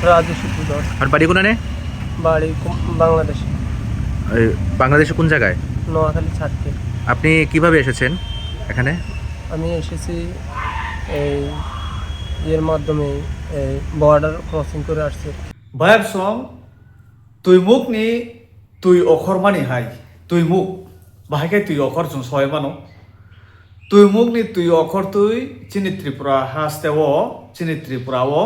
রাজস্ব পূজক। আর বাড়ি কোনানে? বাড়ি বাংলাদেশে। বাংলাদেশে কোন জায়গায়? নোয়াখালী ছাড়তে। আপনি কিভাবে এসেছেন এখানে? আমি এসেছি এই এর মাধ্যমে এই বর্ডার ক্রসিং করে আসছি। Bayab song tui muk ni tui okhor mani hai tui muk bahai tui okhor chung soy mano tui muk ni tui okhor tui chini Tripura haste wo chini Tripura wo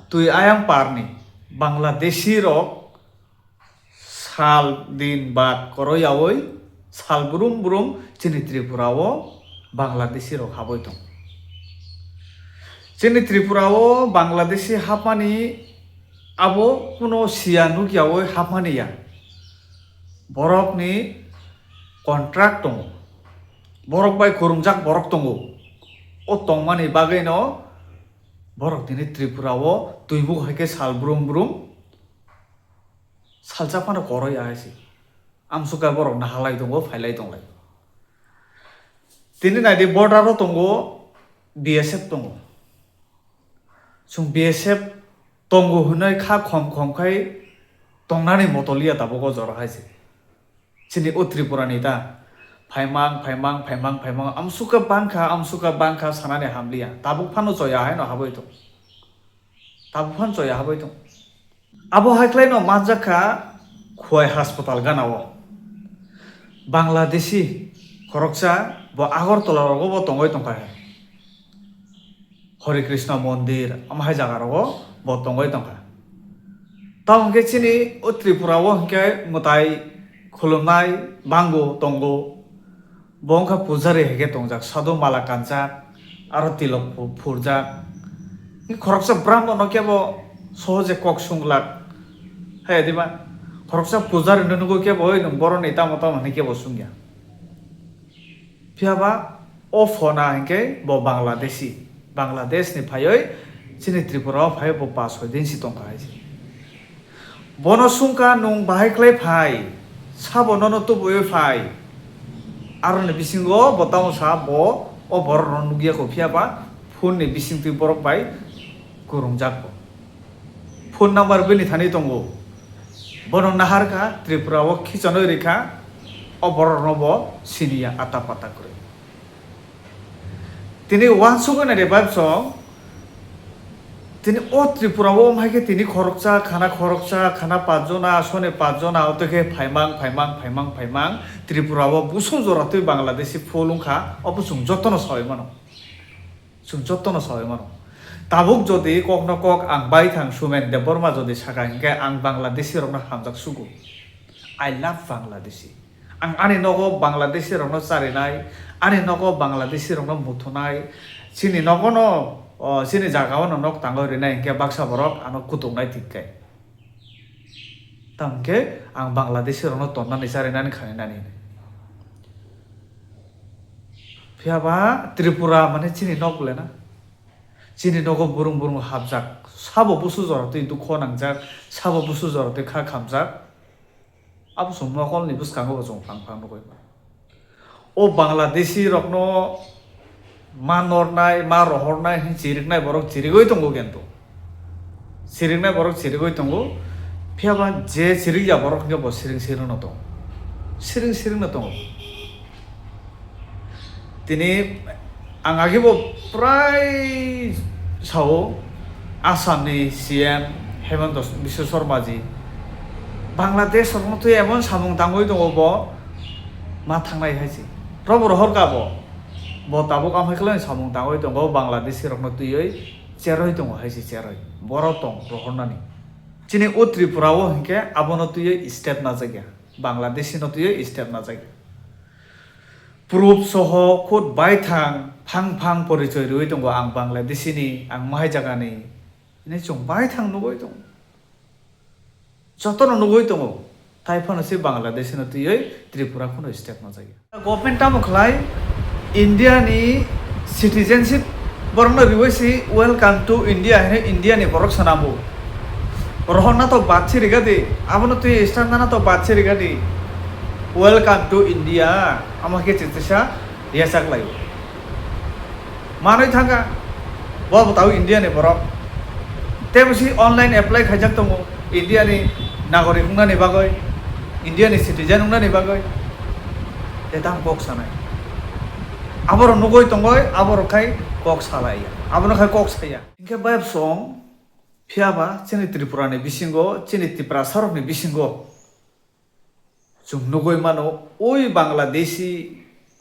tui ayang parni Bangladeshi rok sal din bat koroi awoi sal burum burum chini Tripura wo Bangladeshi rok haboi tong chini Tripura wo Bangladeshi hapani abo kuno sia nugiawo hapani ya borok ni contract tongo borok bai kurungjak borok tongo o tongmani bagai no borok dini Tripura wo tuibuk haike sal brum brum saljapano koroi aisi amsuka borok na halai tongo phailai tonglai tini naidi border ro tongo BSF tongo chung BSF tongo hunai kha khom khai tongnani motolia tabogo jor haise chini o Tripura ni ta phaimang amsuka bangkha sanane hamlia tabuk phano joya hai no haboi to tabuk phan joya haboi to abo haiklai no manjaka khoi hospital ganao Bangladeshi khoroksa bo Agartala rogo bo tongoi tongkai Hare Krishna Mondir amhai jaga rogo bo tongoi tongka tao hingke chini o Tripura wo hingke mutai khulumnai bango tongo bongkha pujari hege tongjak sadhu mala kanjak aro tilok phurjak khoroksa brahmon no kebo sohoje kok sunglak hai diba khoroksa pujari nugo kebo oi nung boroni tamo hani kebo sungya phiaba o phona hingke bo Bangladesh ni phayoi chini Tripura phai bo pas hoi din si tongka haisi bono sungka nung bahai klai phai sabo nono to boyo phai aro ni bisingo botamo sa bo o bor nugia ko phiaba phone ni bising tu borok bai kurungjak bo phone number bini thani tongo bono nahar ka Tripura wo khichonoi rekha o bor nobo sinia ata pata kore tini wansugone re babso tini o Tripura wo maike tini khoroksa khana pajona sone pajona otoke phaimang Tripura wo busung joratoi Bangladeshi pholungkha obusung jotono soi mano tabuk jodi kokno kok ang bai thang sumen deborma jodi saka hingke ang Bangladeshi rokno hamjak sugu I love Bangladeshi ang ani nogo Bangladeshi rokno charinai ani nogo Bangladeshi rokno muthunai chini nogo no sini jagao no nok tangoi rina hingke baksa borok ano kutungnai tikkai tamke ang Bangladeshi rokno tonnani charinani khaninani phiaba Tripura mane chini nok lena chini nogo burung habjak sabo busu joratoi dukho nangjak sabo busu joratoi kha khamjak abo summa kol ni buskango bojong phang nogoi o Bangladeshi rokno ma nornai ma rohornai chiriknai borok chirigoi tongo kento chiriknai borok chirigoi tongo phiaba je chirigya borok ke bo siring no tongo tini ang age bo prai sao Assam ni CM Hemant Biswa Sharma ji Bangladesh rokno tu emon samung tangoi tongo bo ma thangnai haisi robo rohorka bo tabuk amhaiklai samung tangoi tongo Bangladeshi rokno tuioi cheroi tongo haisi cheroi boro tong rohornani chini o Tripura wo hingke abono tuioi step na jagya Bangladeshi no tuioi step na jagya proof soho khut bai thang phang porichoi roi tongo ang Bangladeshi ni ang mahai jaga ni ini chung bai thang nugoi tongo jotono nugoi tongo tai phano se Bangladeshi no tuioi Tripura khono step na jagya government tamo khlai India ni citizenship borno riboisi welcome to India he India ni borok sanabo rohna to batchi rigadi abono tu standana to batchi rigadi welcome to India amake chitisa yasak layo manoi thanga bo tau India ni borok तेमसी online apply खाइजाक दङ इन्डियानि नागरिक हुंनानै बागै इन्डियानि citizen हुंनानै बागै ते दाम कक सानाय आबर नुगै दङै आबर खाय कक सालाया आबर खाय कक साया इनके बाय सं फियाबा चिनि त्रिपुरानि बिसिंगो चिनि त्रिपुरा सरकनि बिसिंगो जों नुगै मानो ओइ बांलादेशी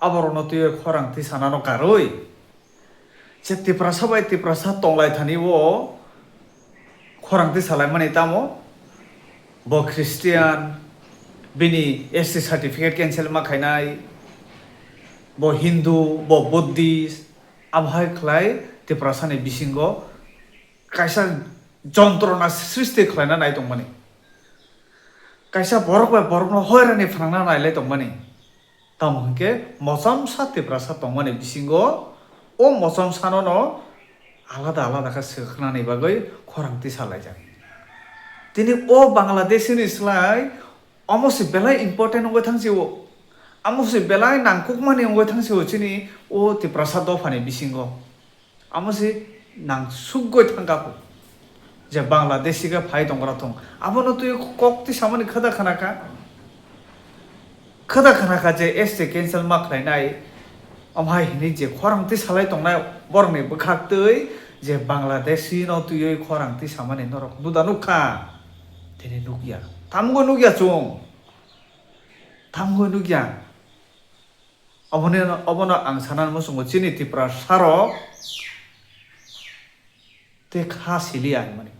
आबर नतुय खरांथि सानानो कारoi जे त्रिपुरा सबाय त्रिपुरा सा तंलाय थानि वो खरांथि सालाय माने तामो ब ख्रिस्टियान बिनि एससी सर्टिफिकेट कैंसिल मा खायनाय ब हिंदू ब बुद्धिस्ट आबहाय खलाय त्रिपुरा सानि बिसिंगो कायसा जंत्रना सृष्टि खलायना नाय दं माने कायसा बरक बाय बरक हयरानि फ्रांना नायलाय दं माने ताम हंके मौसम सा त्रिपुरा सा दं माने बिसिंगो ओ मौसम सानो न आलादा आलादा का सोखनानै बागै खरांथि सालाय जा दिनै ओ बांलादेशनि स्लाय अमसे बेलाय इम्पोर्टेन्ट होय थांसिओ अमसे बेलाय नांकुक माने होय थांसिओ चिनि ओ त्रिपुरा सा दफानि बिसिंगो अमसे नांसुगै थांगाखो जे बांलादेशी का फाइ दंगरा थं आबनो तो कक्ति सामानि खदा खानाका जे एसटी कैंसिल मा खायनाय अमाय हिनि जे खरांथि सालाय दंनाय बरनि बखाक्तै जे बांलादेशी न तुय खरांथि सामानि नरक नुदा नुखा दिनै नुगिया थामगो नुगिया चों थामगो नुगिया अबनो आं सानान मोसंगो चिनि त्रिपुरा सारो ते खासिलिया माने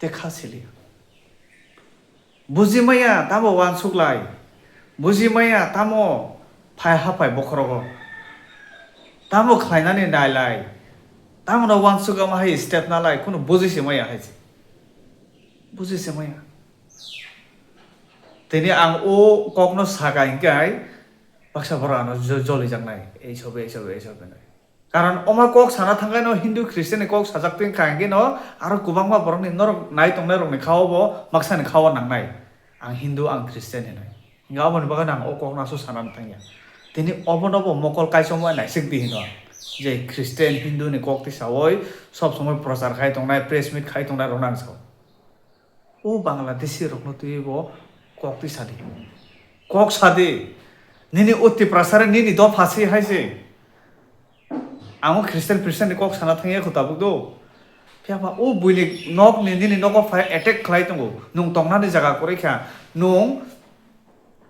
ते खासिलिया बुजिमाया तामो वान सुगलाय बुजिमाया तामो फाय हाफाय बखरगो तामो खायनानै नायलाय तामनो वान सुगा माहाय स्टेप नालाय कुनो बुजिसे माया हायसे बुजिसे माया दिनै आं ओ ककनो सागायगाय बाक्सा बरानो जलि जांनाय এই সবে कारण अमा कक साना थांगाय न हिंदू ख्रिस्टियान कक साजाकथिं खायगे न आरो गोबांबा बरनि नरक नाय तंनाय रंनि खावबो माक्सानि खावा नांनाय आं हिंदू आं ख्रिस्टियान हेनाय गाबोन बागन आं ओ कक नासो सानान थांया दिनै अबनबो मकल कायसम नायसिक दिहिनो जे ख्रिस्टियान हिंदू नि कक तिसावय सब समय प्रचार खाय तंनाय प्रेस मीट खाय तंनाय रनां साव ओ बांलादेशी रखनो तुयबो कक तिसादि कक सादि निनि उति प्रसार निनि द फासि हायसे आङो ख्रिस्टियान कक साना थांया खोताबो दो फियाबा ओ बुइले नक निनि नक फाय अटैक खलाय तंगो नुं तंनानि जागा करेखा नुं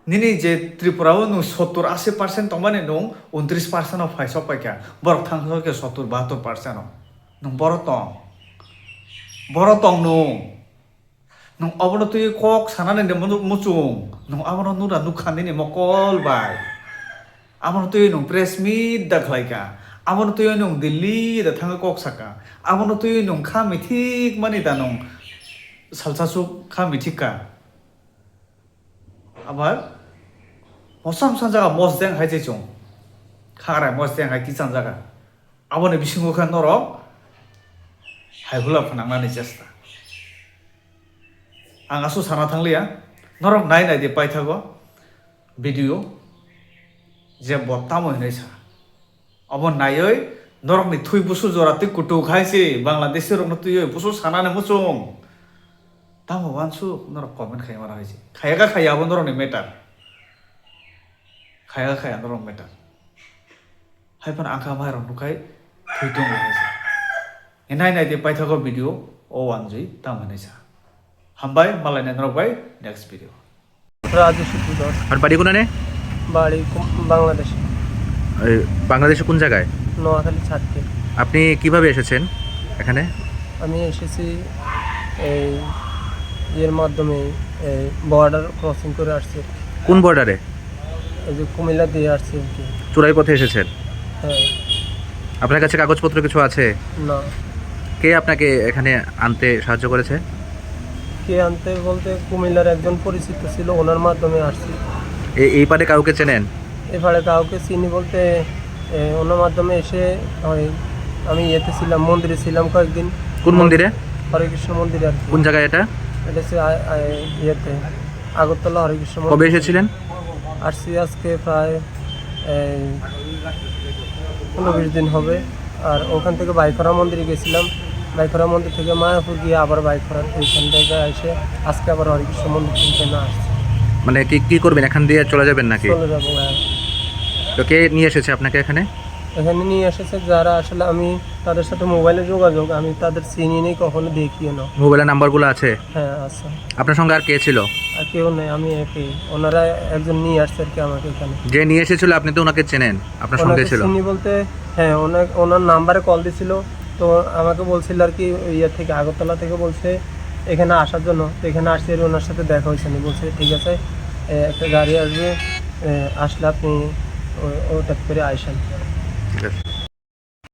निनि जे त्रिपुराव नु 70-80% तंबानि नुं 29% फाय सपायका बर थांखो के 70-72% नुं बर तंग नुं अबनो तुय कक सानानि ने मुचुं नुं अबनो नुरा नुखानि ने मकल बाय अबनो तुय नुं प्रेस मीट दा खलायका अबनो तुय नुं दिल्ली दा थांगा कक साका अबनो तुय नुं खा मिथिक मानि दा नुं सालसासु खा मिथिका आबार मसम संजागा मसदें हायजे चों खारा मसदें हाय किसान जागा अबनो बिसिंगो खा नरक हायहुला फनांनानि चेष्टा आं आसु साना थांलिया नरक नाय दे पाइथागो भिडिअ जे बत्तामो होनाय सा अब नायै नरकनि थुइ बुसु जराति कुटु खायसे बांलादेशी रकनो तुय बुसु सानाने मुचुं तामो वानसु नरक कमेन्ट खाय मारा हायसे खायागा खायाबो नरकनि मेटार खाया नरक मेटार हायफान आंखा मायरं नुखाय थुइ दङ हायसे नाय दे पाइथागो भिडिअ ओ वानजुइ ताम होनाय सा हामबाय मालायना नरबाय नेक्स्ट भिडिअ राजू सुपुदर আর বাড়ি কোনানে বাড়ি বাংলাদেশ বাংলাদেশে কোন জায়গায় নোয়াখালী ছাড়তে আপনি কিভাবে এসেছেন এখানে আমি এসেছি এই এর মাধ্যমে বর্ডার ক্রসিং করে আসছি কোন বর্ডারে এই যে কুমিল্লা দিয়ে আসছি আর কি চোরাই পথে এসেছেন হ্যাঁ আপনার কাছে কাগজপত্র কিছু আছে না কে আপনাকে এখানে আনতে সাহায্য করেছে কে আনতে বলতে কুমিল্লার একজন পরিচিত ছিল ওনার মাধ্যমে আসছি এই পারে কাউকে চেনেন এবারে কাউকে চিনি বলতে ওনার মাধ্যমে এসে হয় আমি ইয়েতে ছিলাম মন্দিরে ছিলাম কয়েকদিন কোন মন্দিরে হরে কৃষ্ণ মন্দিরে আর কি কোন জায়গায় এটা এটা হচ্ছে ইয়েতে আগরতলা হরে কৃষ্ণ কবে মন্দির এসেছিলেন আসছি আজকে প্রায় 15-20 দিন হবে আর ওখান থেকে বাইকরা মন্দিরে গেছিলাম বাইখরা মন্দির থেকে মায়াপুর গিয়ে আবার বাইখরা এইখান থেকে এসে আজকে আবার হরিকৃষ্ণ মন্দির থেকে না আসছে। মানে কি কি করবেন, এখান দিয়ে চলে যাবেন নাকি? চলে যাবো। হ্যাঁ, তো কে নিয়ে এসেছে আপনাকে এখানে? এখানে নিয়ে এসেছে যারা আসলে আমি তাদের সাথে মোবাইলে যোগাযোগ, আমি তাদের চিনি নেই, কখনো দেখিও না। মোবাইলের নাম্বারগুলো আছে? হ্যাঁ আছে। আপনার সঙ্গে আর কে ছিল? আর কেউ নেই, আমি একাই। ওনারা একজন নিয়ে আসছে আর কি আমাকে এখানে। যে নিয়ে এসেছিল আপনি তো ওনাকে চেনেন, আপনার সঙ্গে ওনাকে ছিল? চিনি বলতে হ্যাঁ, ওনার নাম্বারে কল দিছিল, তো আমাকে বলছিল আর কি ইয়ে থেকে আগরতলা থেকে বলছে এখানে আসার জন্য। তো এখানে আসছে, ওনার সাথে দেখা হয়েছে না, বলছে ঠিক আছে একটা গাড়ি আসবে, আসলে আপনি ওটা করে আইসেন।